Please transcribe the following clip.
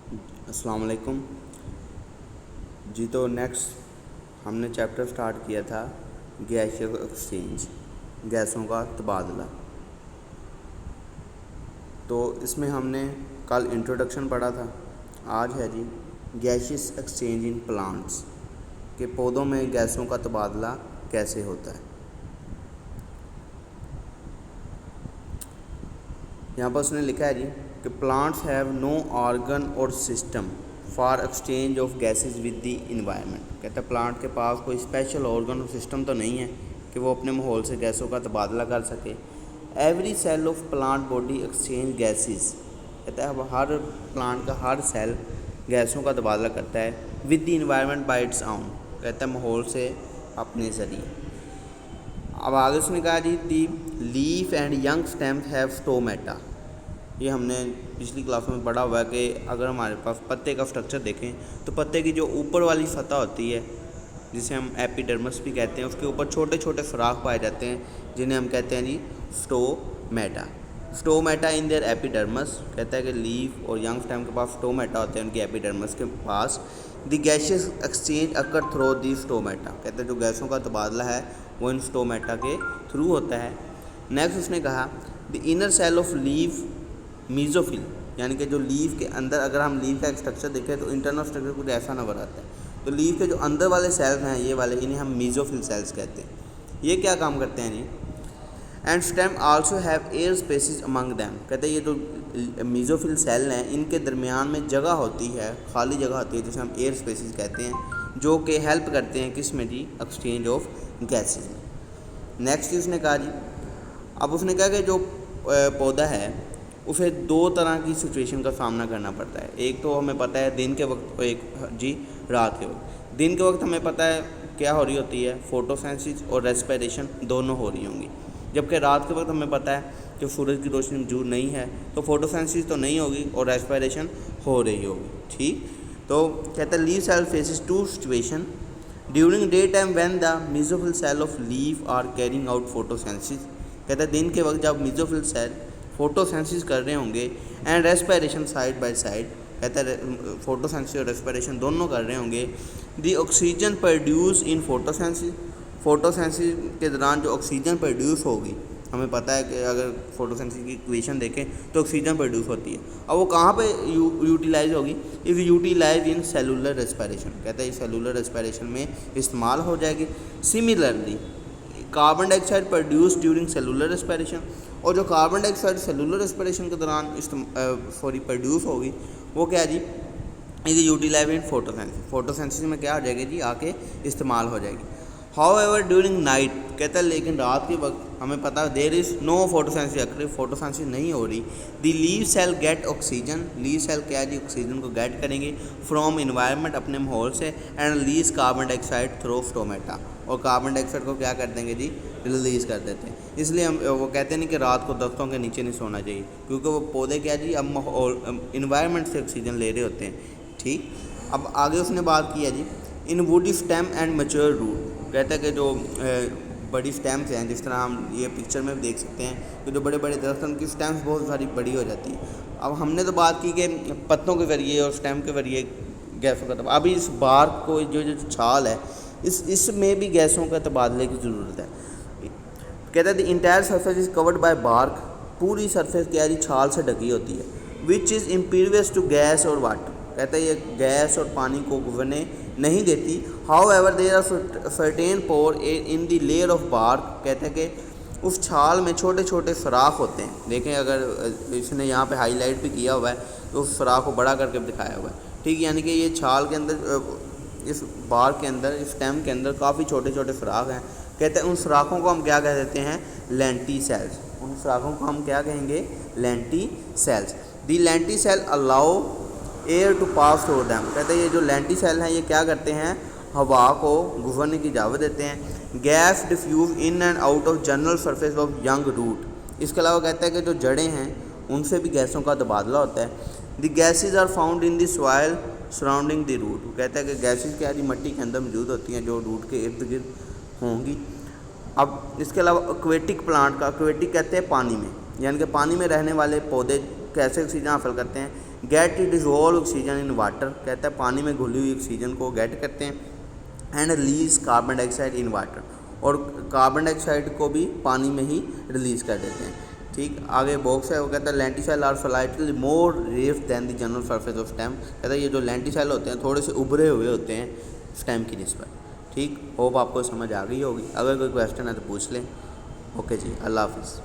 अस्सलाम वालेकुम जी। तो नेक्स्ट हमने चैप्टर स्टार्ट किया था गैसियस एक्सचेंज, गैसों का तबादला। तो इसमें हमने कल इंट्रोडक्शन पढ़ा था। आज है जी गैसियस एक्सचेंज इन प्लांट्स, के पौधों में गैसों का तबादला कैसे होता है। यहाँ पर उसने लिखा है जी कि प्लांट्स हैव नो ऑर्गन और system for exchange of gases with the environment. कहता है प्लांट के पास कोई स्पेशल ऑर्गन और सिस्टम तो नहीं है कि वो अपने माहौल से गैसों का तबादला कर सके। Every cell of plant body exchange gases. कहता है अब हर प्लांट का हर सेल गैसों का तबादला करता है with the environment bye its own. कहता है माहौल से अपने ज़रिए। अब आगे उसने कहा जी the leaf and young stems have stomata. ये हमने पिछली क्लास में पढ़ा हुआ है कि अगर हमारे पास पत्ते का स्ट्रक्चर देखें तो पत्ते की जो ऊपर वाली सतह होती है जिसे हम एपिडर्मिस भी कहते हैं, उसके ऊपर छोटे छोटे सुराख पाए जाते हैं जिन्हें हम कहते हैं जी stomata. Stomata in their epidermis. कहता है कि लीफ और यंग स्टेम के पास स्टोमेटा होते हैं उनकी एपिडर्मिस के पास। The gaseous exchange occur through the stomata. कहते हैं जो गैसों का तबादला है वो इन स्टोमेटा के थ्रू होता है। नेक्स्ट उसने कहा the inner cell of leaf mesophyll, यानी कि जो लीफ के अंदर, अगर हम लीफ का स्ट्रक्चर देखें तो इंटरनल स्ट्रक्चर कुछ ऐसा नजर आता है। तो लीफ के जो अंदर वाले सेल्स हैं ये वाले, इन्हें हम मीज़ोफिल सेल्स कहते हैं। ये क्या काम करते हैं जी। And stem also have air spaces among them. कहते हैं ये जो मीज़ोफिल सेल हैं इनके दरमियान में जगह होती है, खाली जगह होती है जिसे हम एयर स्पेसिस कहते हैं, जो कि हेल्प करते हैं किस में जी, एक्सचेंज ऑफ गैसेज में। नेक्स्ट उसने कहा जी, अब उसने कहा कि जो पौधा है उसे दो तरह की सिचुएशन का सामना करना पड़ता है। एक तो हमें पता है दिन के वक्त, एक जी रात के वक्त। दिन के वक्त हमें पता है क्या हो रही होती है, फोटोसिंथेसिस और रेस्पिरेशन दोनों हो रही होंगी। जबकि रात के वक्त हमें पता है कि सूरज की रोशनी मौजूद नहीं है तो फोटोसिंथेसिस तो नहीं होगी और रेस्पिरेशन हो रही होगी। ठीक, तो कहता है leaf cell faces two situation during day time when the mesophyll cell of leaf are carrying out photosynthesis. कहता है दिन के वक्त जब मीज़ोफिल सेल फोटोसिंथेसिस कर रहे होंगे and respiration side by side. कहता है फोटोसिंथेसिस और रेस्पिरेशन दोनों कर रहे होंगे। The oxygen produce in photosynthesis. Photosynthesis के दौरान जो ऑक्सीजन प्रोड्यूस होगी, हमें पता है कि अगर फोटोसिंथेसिस की इक्वेशन देखें तो ऑक्सीजन प्रोड्यूस होती है। अब वो कहाँ पे यूटिलाइज होगी, if utilise in cellular respiration. कहता है सेलुलर रेस्पिरेशन में इस्तेमाल हो जाएगी। Similarly carbon dioxide produce during cellular respiration, और जो कार्बन डाइऑक्साइड सेलुलर रेस्पिरेशन के दौरान प्रोड्यूस होगी वो क्या जी, is utilize in photosynthesis. Photosynthesis में क्या हो जाएगी जी, आके इस्तेमाल हो जाएगी। However during night. कहता है लेकिन रात के वक्त हमें पता है there is no photosynthesis occur, photosynthesis नहीं हो रही। The leaf cell get oxygen. Leaf cell क्या जी, ऑक्सीजन को गेट करेंगे फ्रॉम इन्वायरमेंट, अपने माहौल से, and release carbon dioxide through stomata, और कार्बन डाइऑक्साइड को क्या कर देंगे जी, रिलीज़ कर देते हैं। इसलिए हम वो कहते नहीं कि रात को दस्तों के नीचे नहीं सोना चाहिए, क्योंकि वो पौधे क्या जी अब इन्वायरमेंट से ऑक्सीजन ले रहे होते हैं। ठीक, अब आगे उसने बात की है जी in woody stem and mature root. कहता है कि जो बड़ी स्टेम्स हैं, जिस तरह हम ये पिक्चर में भी देख सकते हैं कि जो बड़े बड़े दरख्त हैं उनकी स्टेम्स बहुत सारी बड़ी हो जाती है। अब हमने तो बात की कि पत्तों के ज़रिए और स्टेम के ज़रिए गैसों का तबादला। अभी इस बार्क को जो छाल है इसमें भी गैसों का तबादले की ज़रूरत है। कहता है the entire surface is covered by bark. पूरी सरफेस क्या है, छाल से ढकी होती है। Which is impervious to gas और वाटर। कहता है ये गैस और पानी को गुजरने नहीं देती। However there are certain pore in the layer of bark. कहते हैं कि उस छाल में छोटे छोटे सुराख होते हैं। देखें अगर इसने यहाँ पे हाईलाइट भी किया हुआ है तो उस सुराख को बड़ा करके दिखाया हुआ है। ठीक, यानी कि ये छाल के अंदर, इस बार्क के अंदर, इस स्टेम के अंदर काफ़ी छोटे छोटे सुराख हैं। कहते हैं उन सुराखों को हम क्या कह देते हैं, लेंटी सेल्स। उन सुराखों को हम क्या कहेंगे, lenticels. The lenticel allow air to pass through them. कहते हैं ये जो लेंटी सेल हैं ये क्या करते हैं, हवा को गुजरने की इजाज़त देते हैं। Gas diffuse in and out of general surface of young root. इसके अलावा कहते हैं कि जो जड़ें हैं उनसे भी गैसों का तबादला होता है। The gases are found in the soil surrounding the root. कहता है कि गैसेज क्या जी, मिट्टी के अंदर मौजूद होती हैं जो रूट के इर्द गिर्द होंगी। अब इसके अलावा एक्वेटिक प्लांट का, एक्वेटिक कहते हैं पानी में, यानी कि पानी में रहने वाले पौधे कैसे ऑक्सीजन हासिल करते हैं। Get dissolve oxygen in water, کہتا ہے پانی میں گھلی ہوئی آکسیجن کو گیٹ کرتے ہیں، and release carbon dye oxide in water, اور کاربن ڈائی آکسائڈ کو بھی پانی میں ہی ریلیز کر دیتے ہیں. ٹھیک. آگے باکس ہے وہ کہتا ہے lenticels are slightly more rough than the general surface of stem, کہتا ہے یہ جو لینٹیسائل ہوتے ہیں تھوڑے سے ابھرے ہوئے ہوتے ہیں اسٹیم کی نسبت. ٹھیک. ہوپ آپ کو سمجھ آ گئی ہوگی. اگر کوئی کویسچن ہے تو پوچھ لیں. اوکے جی، اللہ حافظ.